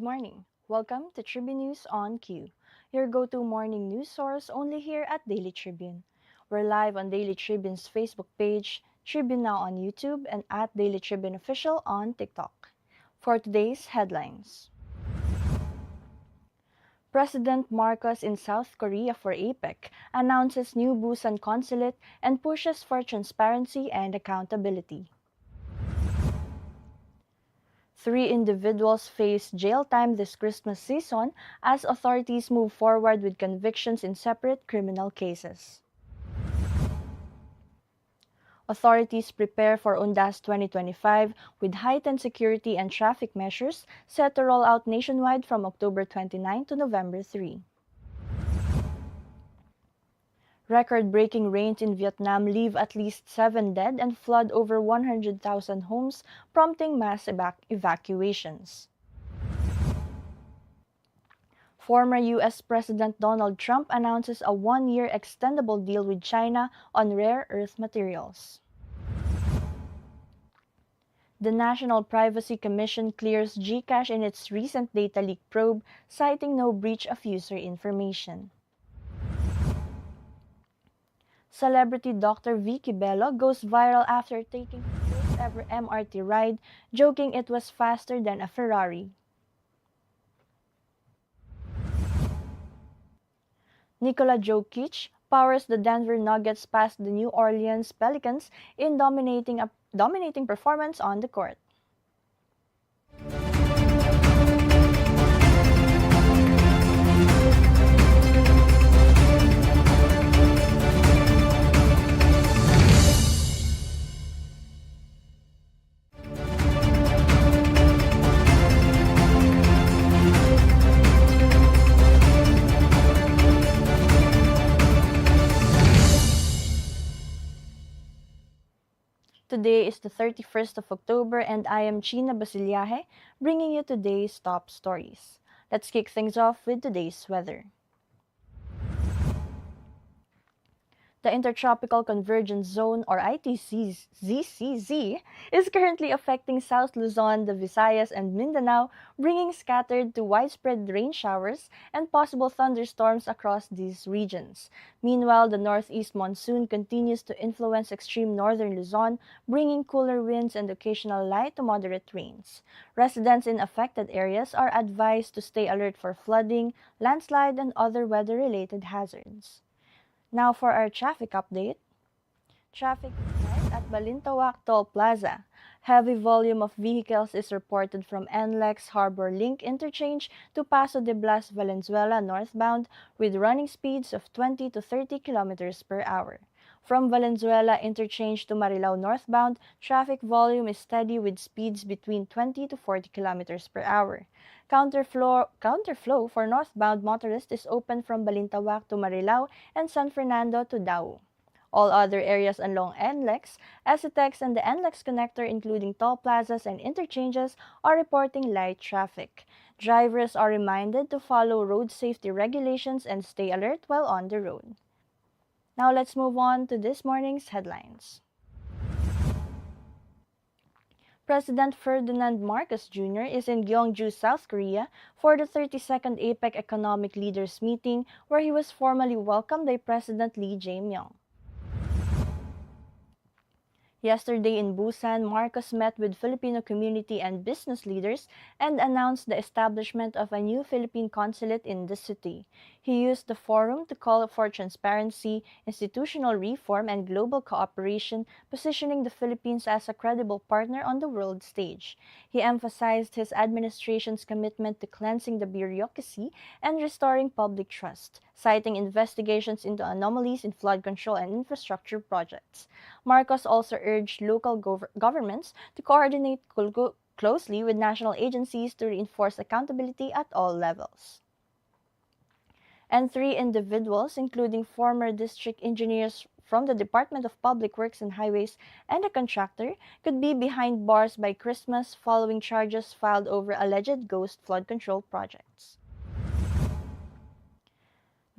Good morning. Welcome to Tribune News on Q, your go-to morning news source only here at Daily Tribune. We're live on Daily Tribune's Facebook page, Tribune Now on YouTube, and at Daily Tribune Official on TikTok. For today's headlines, President Marcos in South Korea for APEC announces new Busan consulate and pushes for transparency and accountability. Three individuals face jail time this Christmas season as authorities move forward with convictions in separate criminal cases. Authorities prepare for Undas 2025 with heightened security and traffic measures set to roll out nationwide from October 29 to November 3. Record-breaking rains in Vietnam leave at least 7 dead and flood over 100,000 homes, prompting mass evacuations. Former U.S. President Donald Trump announces a one-year extendable deal with China on rare earth materials. The National Privacy Commission clears GCash in its recent data leak probe, citing no breach of user information. Celebrity Dr. Vicky Bello goes viral after taking her first ever MRT ride, joking it was faster than a Ferrari. Nikola Jokic powers the Denver Nuggets past the New Orleans Pelicans in dominating performance on the court. Today is the 31st of October and I am Chynna Basillaje, bringing you today's top stories. Let's kick things off with today's weather. The Intertropical Convergence Zone, or ITCZCZ, is currently affecting South Luzon, the Visayas, and Mindanao, bringing scattered to widespread rain showers and possible thunderstorms across these regions. Meanwhile, the northeast monsoon continues to influence extreme northern Luzon, bringing cooler winds and occasional light to moderate rains. Residents in affected areas are advised to stay alert for flooding, landslide, and other weather-related hazards. Now for our traffic update. Traffic is light at Balintawak Toll Plaza. Heavy volume of vehicles is reported from NLEX Harbor Link Interchange to Paso de Blas Valenzuela northbound with running speeds of 20 to 30 kilometers per hour. From Valenzuela Interchange to Marilao northbound, traffic volume is steady with speeds between 20 to 40 kilometers per hour. Counterflow for northbound motorists is open from Balintawak to Marilao and San Fernando to Dao. All other areas along NLEX, SCTEX, and the NLEX connector, including toll plazas and interchanges, are reporting light traffic. Drivers are reminded to follow road safety regulations and stay alert while on the road. Now let's move on to this morning's headlines. President Ferdinand Marcos Jr. is in Gyeongju, South Korea for the 32nd APEC Economic Leaders Meeting, where he was formally welcomed by President Lee Jae-myung. Yesterday in Busan, Marcos met with Filipino community and business leaders and announced the establishment of a new Philippine consulate in the city. He used the forum to call for transparency, institutional reform, and global cooperation, positioning the Philippines as a credible partner on the world stage. He emphasized his administration's commitment to cleansing the bureaucracy and restoring public trust, citing investigations into anomalies in flood control and infrastructure projects. Marcos also urged local governments to coordinate closely with national agencies to reinforce accountability at all levels. And three individuals, including former district engineers from the Department of Public Works and Highways and a contractor, could be behind bars by Christmas following charges filed over alleged ghost flood control projects.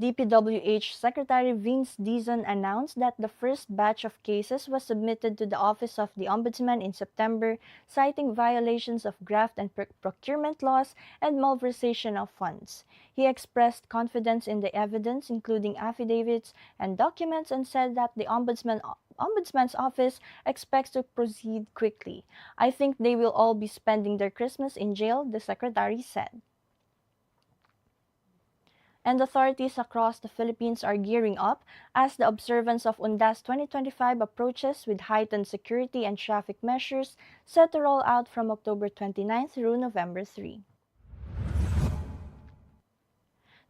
DPWH Secretary Vince Dizon announced that the first batch of cases was submitted to the Office of the Ombudsman in September, citing violations of graft and procurement laws and malversation of funds. He expressed confidence in the evidence, including affidavits and documents, and said that the Ombudsman's office expects to proceed quickly. I think they will all be spending their Christmas in jail, the secretary said. And authorities across the Philippines are gearing up as the observance of UNDAS 2025 approaches with heightened security and traffic measures set to roll out from October 29 through November 3.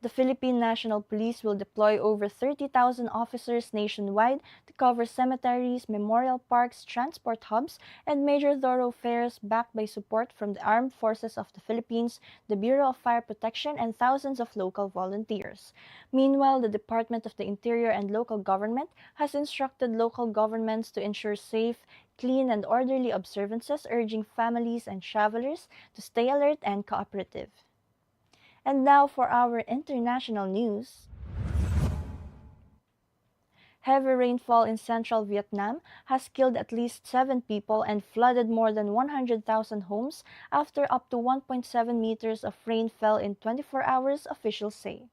The Philippine National Police will deploy over 30,000 officers nationwide to cover cemeteries, memorial parks, transport hubs, and major thoroughfares backed by support from the Armed Forces of the Philippines, the Bureau of Fire Protection, and thousands of local volunteers. Meanwhile, the Department of the Interior and local government has instructed local governments to ensure safe, clean, and orderly observances, urging families and travelers to stay alert and cooperative. And now for our international news. Heavy rainfall in central Vietnam has killed at least 7 people and flooded more than 100,000 homes after up to 1.7 meters of rain fell in 24 hours, officials say.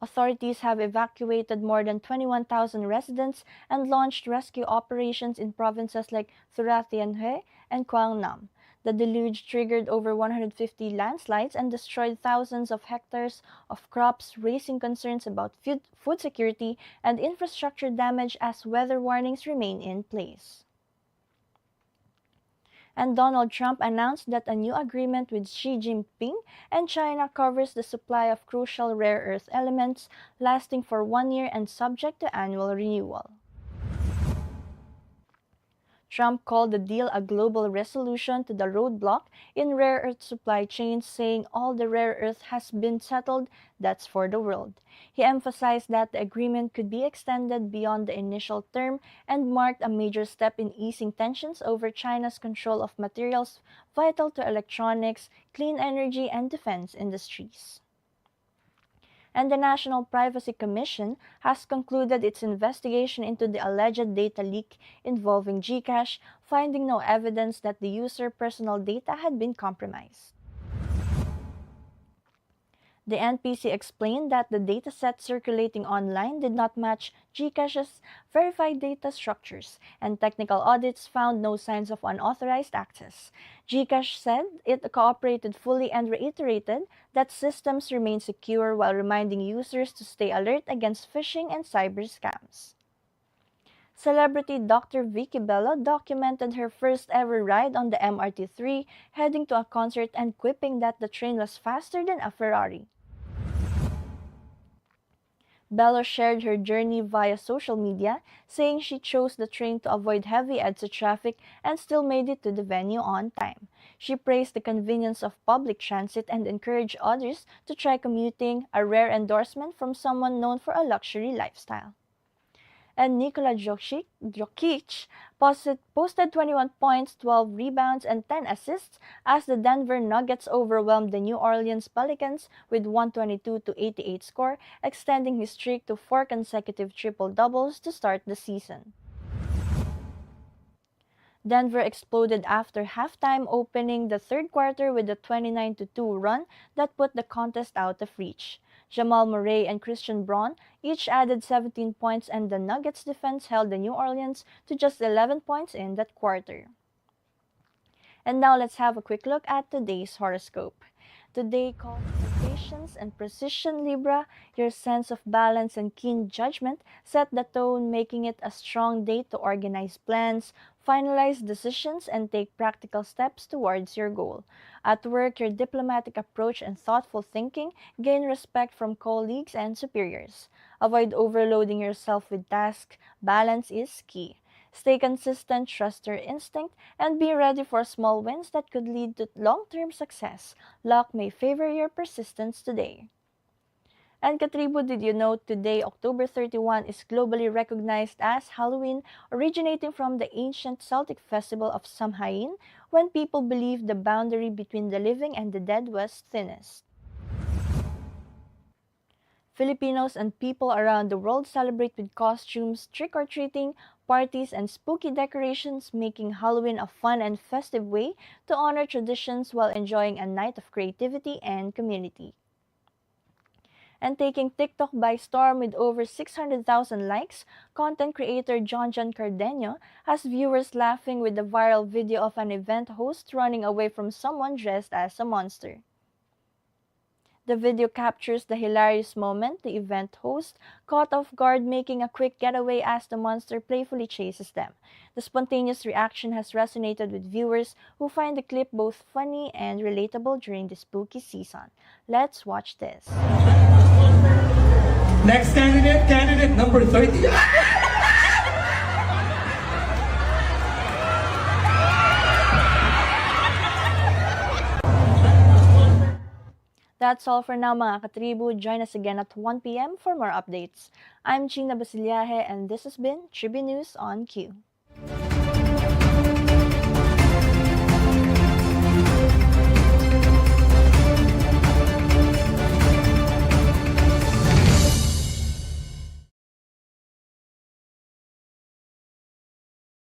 Authorities have evacuated more than 21,000 residents and launched rescue operations in provinces like Surat Thien Hue and Quang Nam. The deluge triggered over 150 landslides and destroyed thousands of hectares of crops, raising concerns about food security and infrastructure damage as weather warnings remain in place. And Donald Trump announced that a new agreement with Xi Jinping and China covers the supply of crucial rare earth elements, lasting for 1 year and subject to annual renewal. Trump called the deal a global resolution to the roadblock in rare earth supply chains, saying all the rare earth has been settled, that's for the world. He emphasized that the agreement could be extended beyond the initial term and marked a major step in easing tensions over China's control of materials vital to electronics, clean energy, and defense industries. And the National Privacy Commission has concluded its investigation into the alleged data leak involving GCash, finding no evidence that the user personal data had been compromised. The NPC explained that the dataset circulating online did not match GCash's verified data structures, and technical audits found no signs of unauthorized access. GCash said it cooperated fully and reiterated that systems remain secure while reminding users to stay alert against phishing and cyber scams. Celebrity Dr. Vicky Bello documented her first ever ride on the MRT3, heading to a concert and quipping that the train was faster than a Ferrari. Bello shared her journey via social media, saying she chose the train to avoid heavy EDSA traffic and still made it to the venue on time. She praised the convenience of public transit and encouraged others to try commuting, a rare endorsement from someone known for a luxury lifestyle. And Nikola Jokic posted 21 points, 12 rebounds, and 10 assists as the Denver Nuggets overwhelmed the New Orleans Pelicans with 122-88 score, extending his streak to 4 consecutive triple-doubles to start the season. Denver exploded after halftime, opening the third quarter with a 29-2 run that put the contest out of reach. Jamal Murray and Christian Braun each added 17 points, and the Nuggets defense held the New Orleans to just 11 points in that quarter. And now let's have a quick look at today's horoscope. Today calls for patience and precision, Libra. Your sense of balance and keen judgment set the tone, making it a strong day to organize plans, finalize decisions, and take practical steps towards your goal. At work, your diplomatic approach and thoughtful thinking gain respect from colleagues and superiors. Avoid overloading yourself with tasks. Balance is key. Stay consistent, trust your instinct, and be ready for small wins that could lead to long-term success. Luck may favor your persistence today. And Katribu, did you know today, October 31, is globally recognized as Halloween, originating from the ancient Celtic festival of Samhain, when people believed the boundary between the living and the dead was thinnest. Filipinos and people around the world celebrate with costumes, trick-or-treating, parties, and spooky decorations, making Halloween a fun and festive way to honor traditions while enjoying a night of creativity and community. And taking TikTok by storm with over 600,000 likes, content creator John Cardenio has viewers laughing with the viral video of an event host running away from someone dressed as a monster. The video captures the hilarious moment the event host, caught off guard making a quick getaway as the monster playfully chases them. The spontaneous reaction has resonated with viewers who find the clip both funny and relatable during the spooky season. Let's watch this. Next candidate number 30. That's all for now mga katribu. Join us again at 1 p.m. for more updates. I'm Chynna Basillaje and this has been Tribune News on Q.